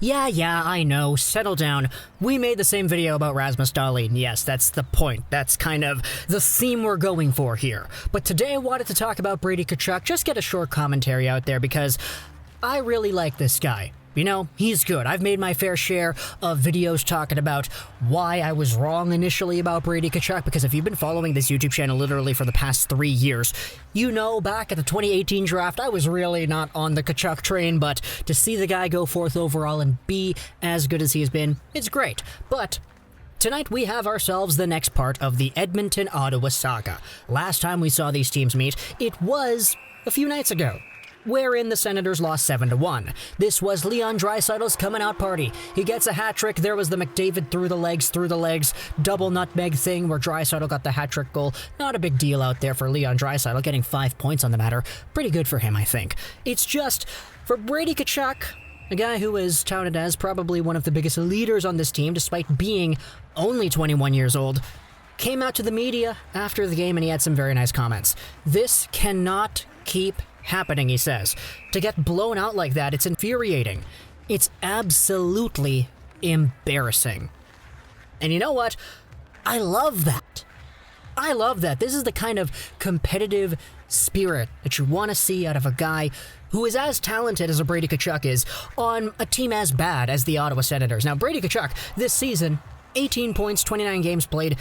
Yeah, I know, settle down. We made the same video about Rasmus Dahlin. Yes, that's the point. That's kind of the theme we're going for here. But today I wanted to talk about Brady Tkachuk, just get a short commentary out there because I really like this guy. You know, he's good. I've made my fair share of videos talking about why I was wrong initially about Brady Tkachuk, because if you've been following this YouTube channel literally for the past 3 years, you know back at the 2018 draft, I was really not on the Tkachuk train, but to see the guy go fourth overall and be as good as he has been, it's great. But tonight we have ourselves the next part of the Edmonton-Ottawa saga. Last time we saw these teams meet, it was a few nights ago, wherein the Senators lost 7-1. This was Leon Draisaitl's coming out party. He gets a hat trick. There was the McDavid through the legs, double nutmeg thing where Draisaitl got the hat trick goal. Not a big deal out there for Leon Draisaitl, getting 5 points on the matter. Pretty good for him, I think. It's just, for Brady Tkachuk, a guy who is touted as probably one of the biggest leaders on this team, despite being only 21 years old, came out to the media after the game and he had some very nice comments. This cannot keep happening, he says. To get blown out like that, it's infuriating. It's absolutely embarrassing. And you know what? I love that. I love that. This is the kind of competitive spirit that you want to see out of a guy who is as talented as a Brady Tkachuk is on a team as bad as the Ottawa Senators. Now, Brady Tkachuk, this season, 18 points, 29 games played.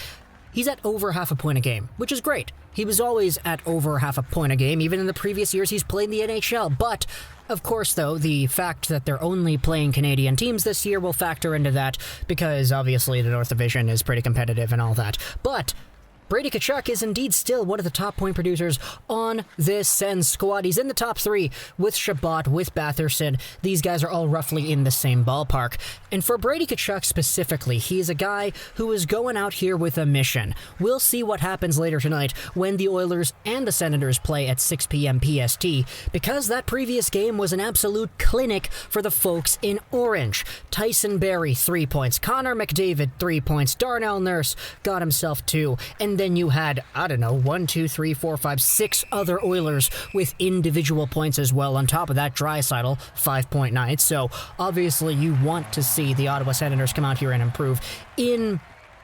He's at over half a point a game, which is great. He was always at over half a point a game, even in the previous years he's played in the NHL. But, of course, though, the fact that they're only playing Canadian teams this year will factor into that, because obviously the North Division is pretty competitive and all that. But Brady Tkachuk is indeed still one of the top point producers on this Sens squad. He's in the top 3 with Chabot, with Batherson. These guys are all roughly in the same ballpark. And for Brady Tkachuk specifically, he's a guy who is going out here with a mission. We'll see what happens later tonight when the Oilers and the Senators play at 6 p.m. PST, because that previous game was an absolute clinic for the folks in orange. Tyson Barrie, 3 points. Connor McDavid, 3 points. Darnell Nurse got himself 2. And then you had, 6 other Oilers with individual points as well. On top of that, Draisaitl, 5-point night. So obviously you want to see the Ottawa Senators come out here and improve in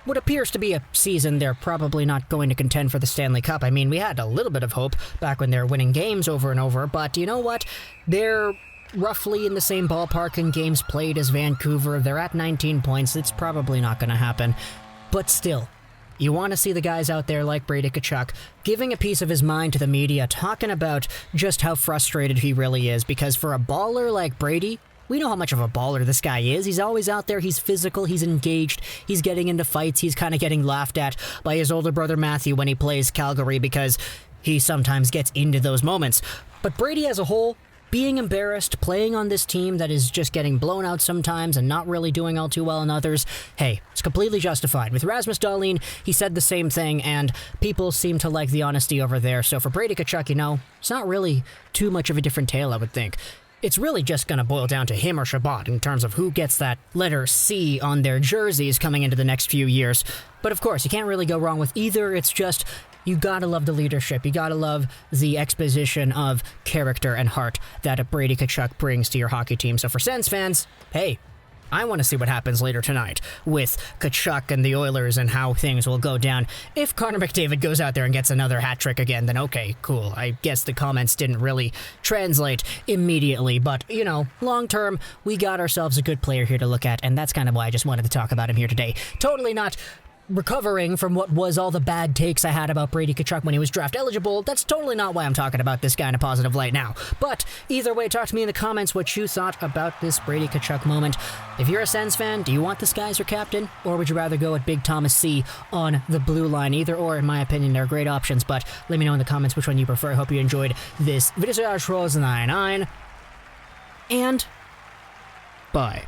what appears to be a season they're probably not going to contend for the Stanley Cup. I mean, we had a little bit of hope back when they were winning games over and over, but you know what? They're roughly in the same ballpark in games played as Vancouver. They're at 19 points. It's probably not going to happen. But still, you want to see the guys out there like Brady Tkachuk giving a piece of his mind to the media, talking about just how frustrated he really is, because for a baller like Brady, we know how much of a baller this guy is. He's always out there, he's physical, he's engaged, he's getting into fights, he's kind of getting laughed at by his older brother Matthew when he plays Calgary because he sometimes gets into those moments. But Brady as a whole, being embarrassed, playing on this team that is just getting blown out sometimes and not really doing all too well in others, hey, it's completely justified. With Rasmus Dahlin, he said the same thing, and people seem to like the honesty over there. So for Brady Tkachuk, you know, it's not really too much of a different tale, I would think. It's really just going to boil down to him or Chabot in terms of who gets that letter C on their jerseys coming into the next few years. But of course, you can't really go wrong with either. It's just, you gotta love the leadership. You gotta love the exposition of character and heart that a Brady Tkachuk brings to your hockey team. So for Sens fans, hey, I want to see what happens later tonight with Tkachuk and the Oilers and how things will go down. If Connor McDavid goes out there and gets another hat trick again, then okay, cool. I guess the comments didn't really translate immediately, but, you know, long term, we got ourselves a good player here to look at, and that's kind of why I just wanted to talk about him here today. Totally not recovering from what was all the bad takes I had about Brady Tkachuk when he was draft eligible. That's totally not why I'm talking about this guy in a positive light now. But either way, talk to me in the comments what you thought about this Brady Tkachuk moment. If you're a Sens fan, do you want this guy as your captain, or would you rather go at Big Thomas C on the blue line? Either or, in my opinion, they're great options, but let me know in the comments which one you prefer. I hope you enjoyed this video. And bye.